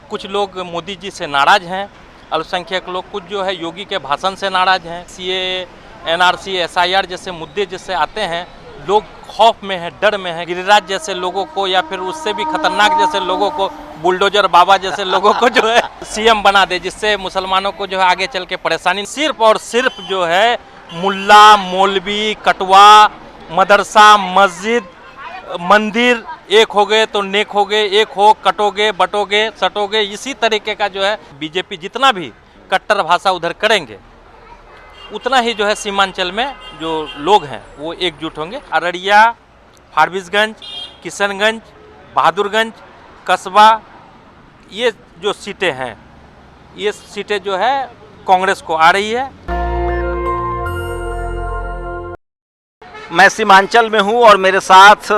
कुछ लोग मोदी जी से नाराज हैं, अल्पसंख्यक लोग कुछ जो है योगी के भाषण से नाराज हैं। सीए, एनआरसी, एसआईआर जैसे मुद्दे जिससे आते हैं, लोग खौफ में हैं, डर में हैं। गिरिराज जैसे लोगों को या फिर उससे भी खतरनाक जैसे लोगों को, बुलडोजर बाबा जैसे लोगों को जो है सीएम बना दे, जिससे मुसलमानों को जो है आगे चल के परेशानी। सिर्फ और सिर्फ जो है मुल्ला, मौलवी, कटवा, मदरसा, मस्जिद, मंदिर एक हो गए तो नेक हो गए, एक हो कटोगे बटोगे सटोगे, इसी तरीके का जो है बीजेपी जितना भी कट्टर भाषा उधर करेंगे, उतना ही जो है सीमांचल में जो लोग हैं वो एकजुट होंगे। अररिया, फारबिसगंज, किशनगंज, बहादुरगंज, कस्बा, ये जो सीटें हैं, ये सीटें जो है कांग्रेस को आ रही है। मैं सीमांचल में हूं और मेरे साथ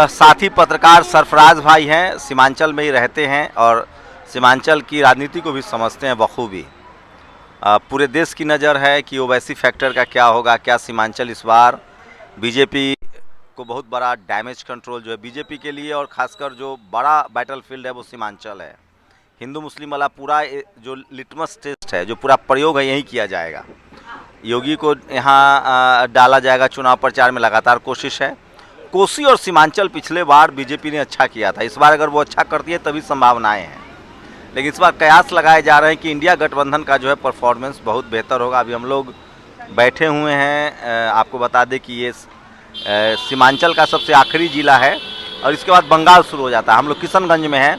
साथी पत्रकार सरफराज भाई हैं, सीमांचल में ही रहते हैं और सीमांचल की राजनीति को भी समझते हैं बखूबी। पूरे देश की नज़र है कि ओवैसी फैक्टर का क्या होगा, क्या सीमांचल इस बार बीजेपी को बहुत बड़ा डैमेज कंट्रोल जो है बीजेपी के लिए, और ख़ासकर जो बड़ा बैटलफील्ड है वो सीमांचल है। हिंदू मुस्लिम वाला पूरा जो लिटमस टेस्ट है, जो पूरा प्रयोग है, यही किया जाएगा। योगी को यहाँ डाला जाएगा चुनाव प्रचार में, लगातार कोशिश है। कोसी और सीमांचल पिछले बार बीजेपी ने अच्छा किया था, इस बार अगर वो अच्छा करती है तभी संभावनाएं हैं। लेकिन इस बार कयास लगाए जा रहे हैं कि इंडिया गठबंधन का जो है परफॉर्मेंस बहुत बेहतर होगा। अभी हम लोग बैठे हुए हैं, आपको बता दें कि ये सीमांचल का सबसे आखिरी जिला है और इसके बाद बंगाल शुरू हो जाता है। हम लोग किशनगंज में हैं,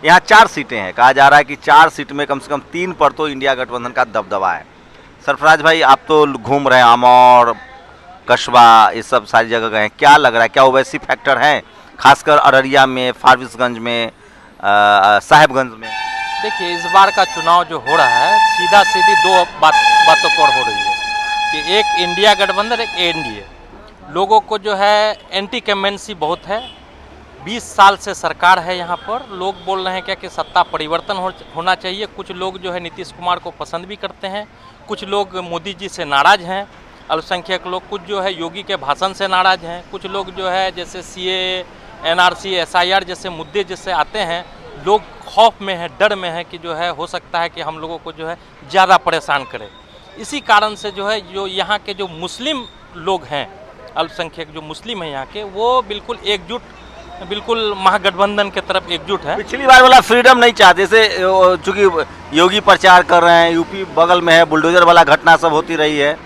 यहाँ 4 सीटें हैं। कहा जा रहा है कि 4 सीट में कम से कम 3 पर तो इंडिया गठबंधन का दबदबा है। सरफराज भाई, आप तो घूम रहे हैं, आमौर, कस्बा, ये सब सारी जगह गए हैं, क्या लग रहा है, क्या ओवैसी फैक्टर हैं खासकर अररिया में, फारबिसगंज में, साहेबगंज में? देखिए, इस बार का चुनाव जो हो रहा है, सीधा सीधी दो बातों पर हो रही है कि एक इंडिया गठबंधन, एक एनडीए। लोगों को जो है एंटी कैम्पेन्सी बहुत है। 20 साल से सरकार है यहाँ पर। लोग बोल रहे हैं क्या कि सत्ता परिवर्तन होना चाहिए। कुछ लोग जो है नीतीश कुमार को पसंद भी करते हैं, कुछ लोग मोदी जी से नाराज हैं, अल्पसंख्यक लोग कुछ जो है योगी के भाषण से नाराज हैं, कुछ लोग जो है जैसे सीए, एनआरसी, एसआईआर जैसे मुद्दे जिससे आते हैं, लोग खौफ में हैं, डर में हैं कि जो है हो सकता है कि हम लोगों को जो है ज़्यादा परेशान करे। इसी कारण से जो है जो यहाँ के जो मुस्लिम लोग हैं, अल्पसंख्यक जो मुस्लिम हैं यहाँ के, वो बिल्कुल एकजुट, बिल्कुल महागठबंधन के तरफ एकजुट है। पिछली बार वाला फ्रीडम नहीं चाहते, जैसे चूंकि योगी प्रचार कर रहे हैं, यूपी बगल में है, बुलडोजर वाला घटना सब होती रही है,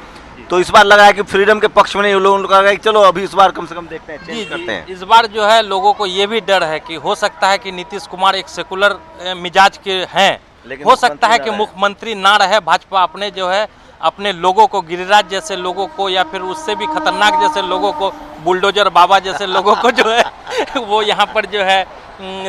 तो इस बार लगा है कि फ्रीडम के पक्ष में नहीं, लोगों को लगा कि चलो अभी इस बार कम से कम देखते हैं, चेंज करते हैं। इस बार जो है लोगों को ये भी डर है कि हो सकता है कि नीतीश कुमार एक सेकुलर मिजाज के हैं, हो सकता है कि मुख्यमंत्री ना रहे, भाजपा अपने जो है अपने लोगों को, गिरिराज जैसे लोगों को या फिर उससे भी खतरनाक जैसे लोगों को, बुलडोजर बाबा जैसे लोगों को जो है वो यहाँ पर जो है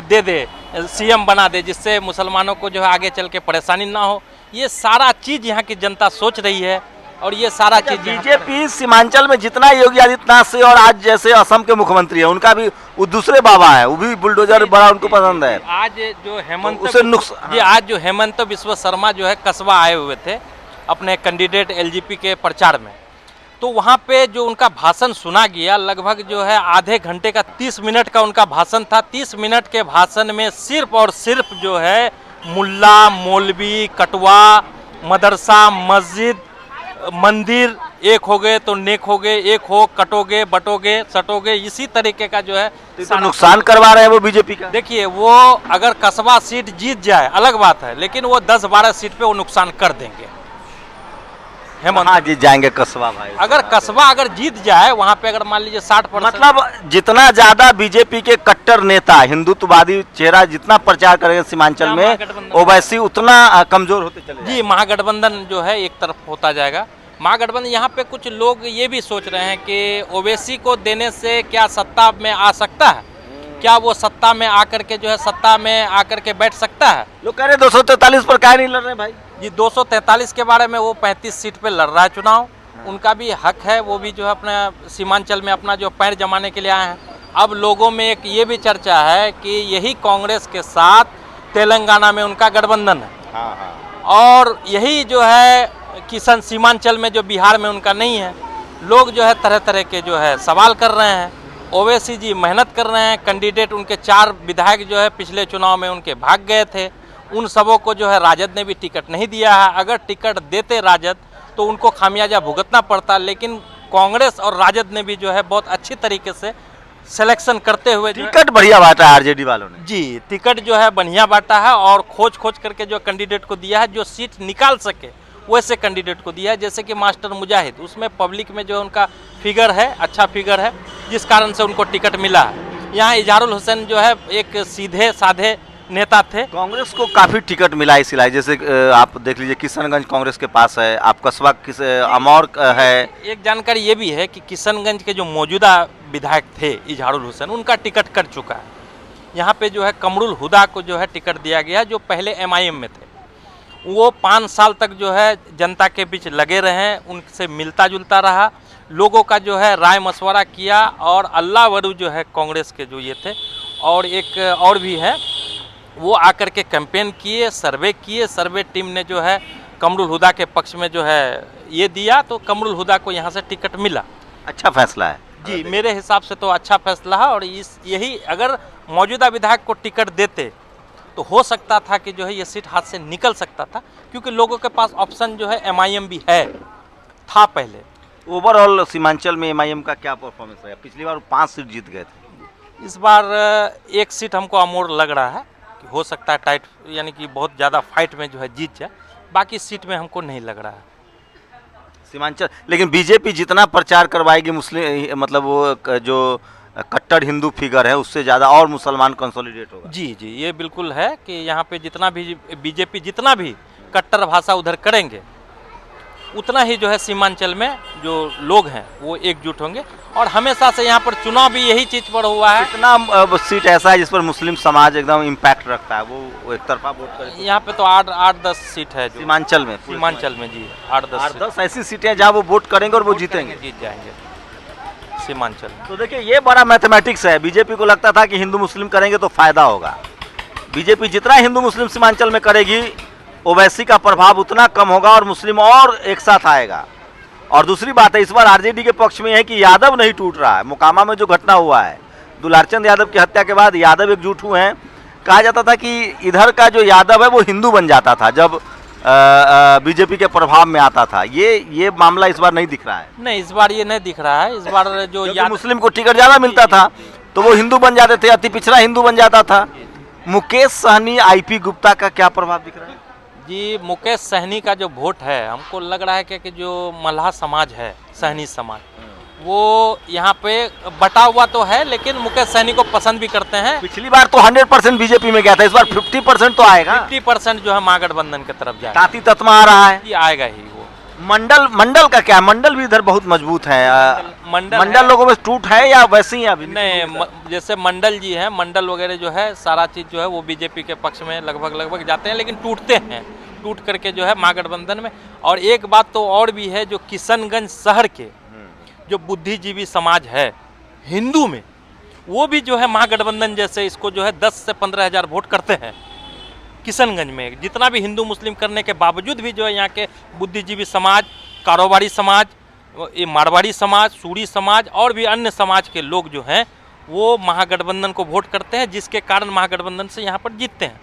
दे दे, सीएम बना दे, जिससे मुसलमानों को जो है आगे चल के परेशानी ना हो। ये सारा चीज़ यहाँ की जनता सोच रही है और ये सारा चीज़ बीजेपी सीमांचल में जितना योगी आदित्यनाथ से और आज जैसे असम के मुख्यमंत्री है, उनका भी वो दूसरे बाबा है, वो भी बुलडोजर बड़ा उनको पसंद है। आज जो हेमंत बिस्वा शर्मा जो है कस्बा आए हुए थे अपने कैंडिडेट एलजेपी के प्रचार में, तो वहाँ पे जो उनका भाषण सुना गया, लगभग जो है आधे घंटे का 30 मिनट का उनका भाषण था। 30 मिनट के भाषण में सिर्फ और सिर्फ जो है मुल्ला, मौलवी, कटवा, मदरसा, मस्जिद, मंदिर एक हो गए तो नेक हो गए, एक हो कटोगे बटोगे सटोगे, इसी तरीके का जो है तो नुकसान करवा रहे हैं वो बीजेपी का। देखिए, वो अगर कस्बा सीट जीत जाए अलग बात है, लेकिन वो 10-12 सीट पे वो नुकसान कर देंगे। हेमंत जीत जाएंगे कस्बा भाई। अगर कस्बा अगर जीत जाए वहाँ पे, अगर मान लीजिए 60%, मतलब जितना ज्यादा बीजेपी के कट्टर नेता, हिंदुत्ववादी चेहरा जितना प्रचार करेंगे सीमांचल में, ओवैसी उतना कमजोर होते चले जी। महागठबंधन जो है एक तरफ होता जाएगा। महागठबंधन, यहाँ पे कुछ लोग ये भी सोच रहे हैं कि ओवैसी को देने से क्या सत्ता में आ सकता है, क्या वो सत्ता में आकर के जो है सत्ता में आकर के बैठ सकता है। लोग कह रहे 243 पर क्या नहीं लड़ रहे भाई जी। 243 के बारे में, वो 35 सीट पे लड़ रहा है चुनाव, उनका भी हक है, वो भी जो है अपना सीमांचल में अपना जो पैर जमाने के लिए आए हैं। अब लोगों में एक ये भी चर्चा है कि यही कांग्रेस के साथ तेलंगाना में उनका गठबंधन है, और यही जो है किशन सीमांचल में जो बिहार में उनका नहीं है। लोग जो है तरह तरह के जो है सवाल कर रहे हैं। ओवैसी जी मेहनत कर रहे हैं, कैंडिडेट उनके 4 विधायक जो है पिछले चुनाव में उनके भाग गए थे, उन सबों को जो है राजद ने भी टिकट नहीं दिया है। अगर टिकट देते राजद तो उनको खामियाजा भुगतना पड़ता, लेकिन कांग्रेस और राजद ने भी जो है बहुत अच्छी तरीके से सिलेक्शन करते हुए जो है- टिकट बढ़िया बांटा है आरजेडी वालों ने। जी टिकट जो है बढ़िया बांटा है और खोज खोज करके जो कैंडिडेट को दिया है, जो सीट निकाल सके वैसे कैंडिडेट को दिया है। जैसे कि मास्टर मुजाहिद, उसमें पब्लिक में जो उनका फिगर है, अच्छा फिगर है, जिस कारण से उनको टिकट मिला है। यहाँ इजहारुल हुसैन जो है एक सीधे साधे नेता थे। कांग्रेस को काफी टिकट मिला है इस इलाके, जैसे आप देख लीजिए किशनगंज कांग्रेस के पास है, आप कस्बा किस अमौर है। एक जानकारी ये भी है कि किशनगंज के जो मौजूदा विधायक थे इजहारुल हुसैन, उनका टिकट कट चुका है। यहाँ पे जो है कमरुल हुदा को जो है टिकट दिया गया, जो पहले एमआईएम में थे। वो 5 साल तक जो है जनता के बीच लगे रहे, उनसे मिलता जुलता रहा, लोगों का जो है राय मशवरा किया। और अल्लाह वरू जो है कांग्रेस के जो ये थे, और एक और भी है, वो आकर के कैंपेन किए, सर्वे टीम ने जो है कमरुल हुदा के पक्ष में जो है ये दिया, तो कमरुल हुदा को यहाँ से टिकट मिला। अच्छा फैसला है जी मेरे हिसाब से तो अच्छा फैसला है। और यही अगर मौजूदा विधायक को टिकट देते तो हो सकता था कि जो है ये सीट हाथ से निकल सकता था, क्योंकि लोगों के पास ऑप्शन जो है एमआईएम भी है, था पहले। ओवरऑल सीमांचल में एमआईएम का क्या परफॉर्मेंस है? पिछली बार 5 सीट जीत गए थे, इस बार 1 सीट हमको अमोड़ लग रहा है कि हो सकता है टाइट, यानी कि बहुत ज़्यादा फाइट में जो है जीत जाए। बाकी सीट में हमको नहीं लग रहा है सीमांचल। लेकिन बीजेपी जितना प्रचार करवाएगी मुस्लिम, मतलब वो जो कट्टर हिंदू फिगर है, उससे ज़्यादा और मुसलमान कंसोलिडेट होगा। जी जी ये बिल्कुल है कि यहाँ पे जितना भी बीजेपी जितना भी कट्टर भाषा उधर करेंगे, उतना ही जो है सीमांचल में जो लोग हैं वो एकजुट होंगे। और हमेशा से यहाँ पर चुनाव भी यही चीज़ पर हुआ है। कितना सीट ऐसा है जिस पर मुस्लिम समाज एकदम इम्पैक्ट रखता है, वो एक तरफा वोट करे? यहाँ पे तो 8-10 सीट है जो सीमांचल में, सीमांचल में जी 8-10 8-10 ऐसी सीटें जहाँ वो वोट करेंगे और वो जीतेंगे, जीत जाएंगे सीमांचल में। तो देखिए ये बड़ा मैथमेटिक्स है। बीजेपी को लगता था कि हिंदू मुस्लिम करेंगे तो फायदा होगा। बीजेपी जितना हिंदू मुस्लिम सीमांचल में करेगी, ओवैसी का प्रभाव उतना कम होगा और मुस्लिम और एक साथ आएगा। और दूसरी बात है, इस बार आरजेडी के पक्ष में है कि यादव नहीं टूट रहा है। मोकामा में जो घटना हुआ है, दुलारचंद यादव की हत्या के बाद यादव एकजुट हुए हैं। कहा जाता था कि इधर का जो यादव है वो हिंदू बन जाता था जब बीजेपी के प्रभाव में आता था। ये मामला इस बार नहीं दिख रहा है। नहीं, इस बार ये नहीं दिख रहा है। इस बार जो मुस्लिम को टिकट ज़्यादा मिलता था तो वो हिंदू बन जाते थे, अति पिछड़ा हिंदू बन जाता था। मुकेश सहनी, आईपी गुप्ता का क्या प्रभाव दिख रहा है? जी मुकेश सहनी का जो वोट है, हमको लग रहा है कि जो मल्लाह समाज है, सहनी समाज, वो यहाँ पे बटा हुआ तो है, लेकिन मुकेश सहनी को पसंद भी करते हैं। पिछली बार तो 100% बीजेपी में गया था, इस बार 50% तो आएगा। 50% जो है महागठबंधन की तरफ जाएगा। ताती तत्मा आ रहा है, ये आएगा ही वो। मंडल का क्या? मंडल भी इधर बहुत मजबूत है। मंडल लोगों में टूट है या वैसे ही अभी? नहीं, जैसे मंडल जी हैं, मंडल वगैरह जो है सारा चीज़ जो है वो बीजेपी के पक्ष में लगभग जाते हैं, लेकिन टूटते हैं, टूट करके जो है महागठबंधन में। और एक बात तो और भी है, जो किशनगंज शहर के जो बुद्धिजीवी समाज है हिंदू में, वो भी जो है महागठबंधन जैसे इसको जो है 10 से 15 हज़ार वोट करते हैं किशनगंज में। जितना भी हिंदू मुस्लिम करने के बावजूद भी जो है यहाँ के बुद्धिजीवी समाज, कारोबारी समाज, ये मारवाड़ी समाज, सूरी समाज और भी अन्य समाज के लोग जो हैं वो महागठबंधन को वोट करते हैं, जिसके कारण महागठबंधन से यहाँ पर जीतते हैं।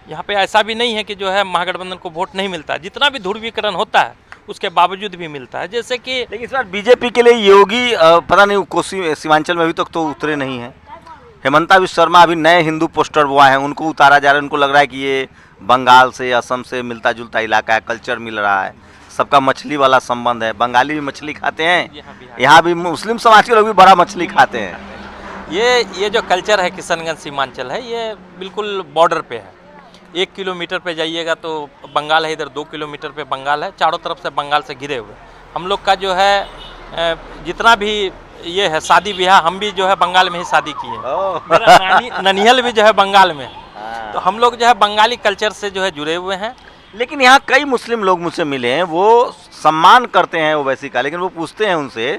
यहाँ पे ऐसा भी नहीं है कि जो है महागठबंधन को वोट नहीं मिलता, जितना भी ध्रुवीकरण होता है उसके बावजूद भी मिलता है। जैसे कि लेकिन इस बार बीजेपी के लिए योगी पता नहीं कोसी सीमांचल में अभी तक तो उतरे नहीं हैं। हेमंता विश्व शर्मा अभी नए हिंदू पोस्टर बॉय हैं, उनको उतारा जा रहा है। उनको लग रहा है कि ये बंगाल से, असम से मिलता जुलता इलाका है, कल्चर मिल रहा है, सबका मछली वाला संबंध है। बंगाली भी मछली खाते हैं, यहाँ भी मुस्लिम समाज के लोग भी बड़ा मछली खाते हैं। ये जो कल्चर है किशनगंज सीमांचल है, ये बिल्कुल बॉर्डर पे है। 1 किलोमीटर पे जाइएगा तो बंगाल है, इधर 2 किलोमीटर पे बंगाल है, चारों तरफ से बंगाल से घिरे हुए। हम लोग का जो है जितना भी ये है शादी ब्याह, हम भी जो है बंगाल में ही शादी किए हैं। मेरा ननिहल भी जो है बंगाल में, तो हम लोग जो है बंगाली कल्चर से जो है जुड़े हुए हैं। लेकिन यहाँ कई मुस्लिम लोग मुझसे मिले हैं, वो सम्मान करते हैं ओवैसी का, लेकिन वो पूछते हैं उनसे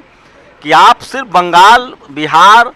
कि आप सिर्फ बंगाल, बिहार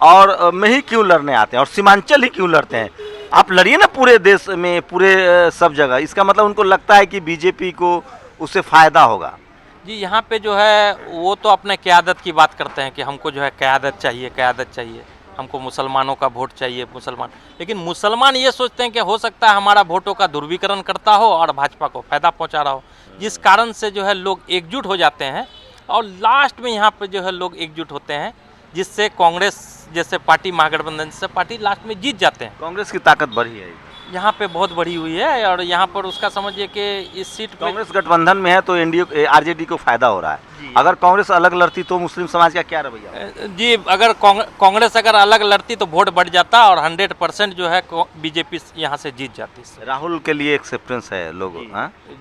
और में ही क्यों लड़ने आते हैं और सीमांचल ही क्यों लड़ते हैं? आप लड़िए ना पूरे देश में, पूरे सब जगह। इसका मतलब उनको लगता है कि बीजेपी को उससे फ़ायदा होगा। जी यहाँ पे जो है वो तो अपने क़यादत की बात करते हैं कि हमको जो है क़यादत चाहिए, क़यादत चाहिए। हमको मुसलमानों का वोट चाहिए मुसलमान, लेकिन मुसलमान ये सोचते हैं कि हो सकता है हमारा वोटों का ध्रुवीकरण करता हो और भाजपा को फायदा पहुंचा रहा हो, जिस कारण से जो है लोग एकजुट हो जाते हैं और लास्ट में यहाँ पे जो है लोग एकजुट होते हैं, जिससे कांग्रेस जैसे पार्टी, महागठबंधन से पार्टी लास्ट में जीत जाते हैं। कांग्रेस की ताकत बढ़ी है यहाँ पे बहुत बढ़ी हुई है और यहाँ पर उसका समझिए कि इस सीट पे कांग्रेस गठबंधन में है तो एनडीए आरजेडी को फायदा हो रहा है। अगर कांग्रेस अलग लड़ती तो मुस्लिम समाज का क्या रवैया होगा? जी, अगर कांग्रेस अगर अलग लड़ती तो वोट बढ़ जाता और 100% जो है बीजेपी यहाँ से जीत जाती। राहुल के लिए एक्सेप्टेंस है लोग?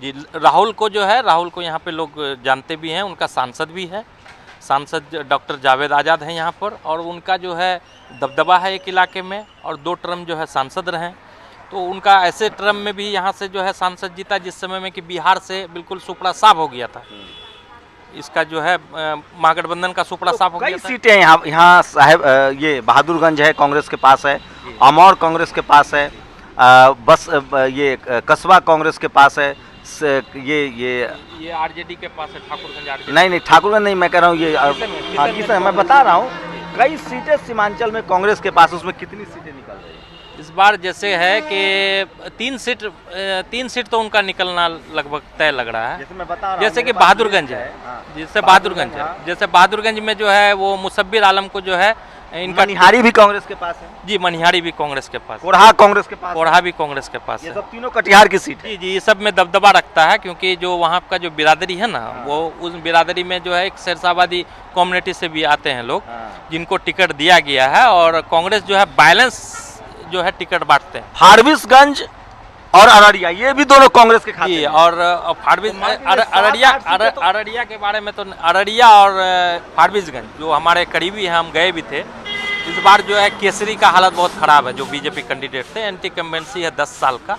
जी, राहुल को जो है, राहुल को यहाँ पे लोग जानते भी हैं, उनका सांसद भी है, सांसद डॉक्टर जावेद आज़ाद हैं यहाँ पर, और उनका जो है दबदबा है एक इलाके में, और 2 टर्म जो है सांसद रहे, तो उनका ऐसे टर्म में भी यहाँ से जो है सांसद जीता जिस समय में कि बिहार से बिल्कुल सुपड़ा साफ हो गया था। इसका जो है महागठबंधन का सुपड़ा साफ हो गया था। कई सीटें यहाँ साहब, ये बहादुरगंज है कांग्रेस के पास है, अमौर कांग्रेस के पास है, बस ये कस्बा कांग्रेस के पास है, ये आरजेडी के पास है, ठाकुरगंज आरजेडी। नहीं ठाकुरगंज नहीं, मैं कह रहा हूँ ये किशन, मैं बता रहा हूँ कई सीटें सीमांचल में कांग्रेस के पास, उसमें कितनी सीटें निकल रही है इस बार? जैसे है कि 3 सीट तो उनका निकलना लगभग तय लग रहा है। जैसे मैं बता रहा हूँ, जैसे कि बहादुरगंज है, जैसे बहादुरगंज है, जैसे बहादुरगंज में जो है वो मुसब्बिर आलम को जो है इनका, मनिहारी भी कांग्रेस के पास है। जी, मनिहारी भी कांग्रेस के पास, कोढ़ा कांग्रेस के पास, कोढ़ा भी कांग्रेस के पास ये है। सब तीनों कटिहार की सीट है। जी, ये सब में दबदबा रखता है, क्योंकि जो वहाँ का जो बिरादरी है ना, वो उस बिरादरी में जो है एक शेरशाहबादी कम्युनिटी से भी आते हैं लोग, जिनको टिकट दिया गया है, और कांग्रेस जो है बैलेंस जो है टिकट बांटते हैं। फारबिसगंज और अररिया, ये भी दोनों कांग्रेस के खाते जी, हैं। और अररिया के बारे में तो, अररिया और फारबिसगंज जो हमारे करीबी हैं, हम गए भी थे। इस बार जो है केसरी का हालत बहुत ख़राब है, जो बीजेपी कैंडिडेट थे, एंटी कम्बेंसी है 10 साल का,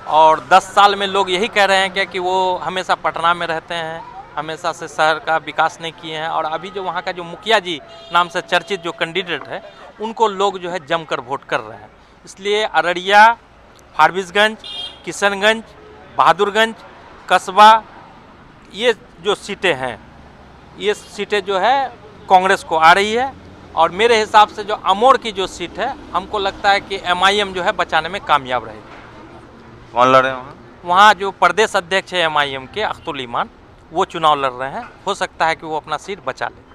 और 10 साल में लोग यही कह रहे हैं कि वो हमेशा पटना में रहते हैं, हमेशा से शहर का विकास नहीं किए हैं, और अभी जो वहाँ का जो मुखिया जी नाम से चर्चित जो कैंडिडेट है, उनको लोग जो है जमकर वोट कर रहे हैं। इसलिए अररिया, फारबिसगंज, किशनगंज, बहादुरगंज, कस्बा, ये जो सीटें हैं, ये सीटें जो है कांग्रेस को आ रही है, और मेरे हिसाब से जो अमौर की जो सीट है, हमको लगता है कि MIM जो है बचाने में कामयाब रहेगी। कौन लड़ रहे हैं वहाँ जो प्रदेश अध्यक्ष है MIM के, अख्तुल ईमान, वो चुनाव लड़ रहे हैं, हो सकता है कि वो अपना सीट बचा ले।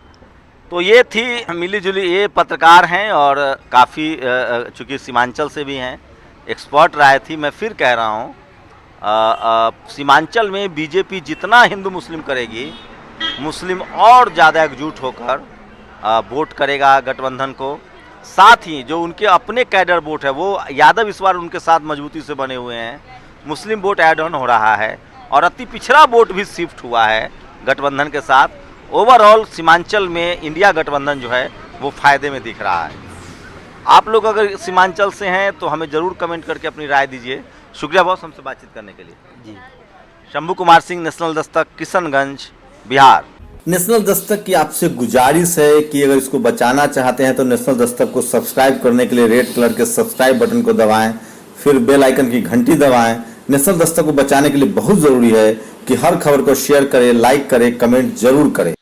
तो ये थी मिली जुली, ये पत्रकार हैं और काफ़ी चूँकि सीमांचल से भी हैं, एक्सपर्ट राय थी। मैं फिर कह रहा हूँ सीमांचल में बीजेपी जितना हिंदू मुस्लिम करेगी, मुस्लिम और ज़्यादा एकजुट होकर वोट करेगा गठबंधन को। साथ ही जो उनके अपने कैडर वोट है, वो यादव इस बार उनके साथ मजबूती से बने हुए हैं, मुस्लिम वोट ऐड ऑन हो रहा है, और अति पिछड़ा वोट भी शिफ्ट हुआ है गठबंधन के साथ। ओवरऑल सीमांचल में इंडिया गठबंधन जो है वो फायदे में दिख रहा है। आप लोग अगर सीमांचल से हैं तो हमें ज़रूर कमेंट करके अपनी राय दीजिए। शुक्रिया बहुत हमसे बातचीत करने के लिए। जी, शंभू कुमार सिंह, नेशनल दस्तक, किशनगंज, बिहार। नेशनल दस्तक की आपसे गुजारिश है कि अगर इसको बचाना चाहते हैं तो नेशनल दस्तक को सब्सक्राइब करने के लिए रेड कलर के सब्सक्राइब बटन को दबाएं, फिर बेल आइकन की घंटी दबाएं। नेशनल दस्तक को बचाने के लिए बहुत जरूरी है कि हर खबर को शेयर करें, लाइक करें, कमेंट जरूर करें।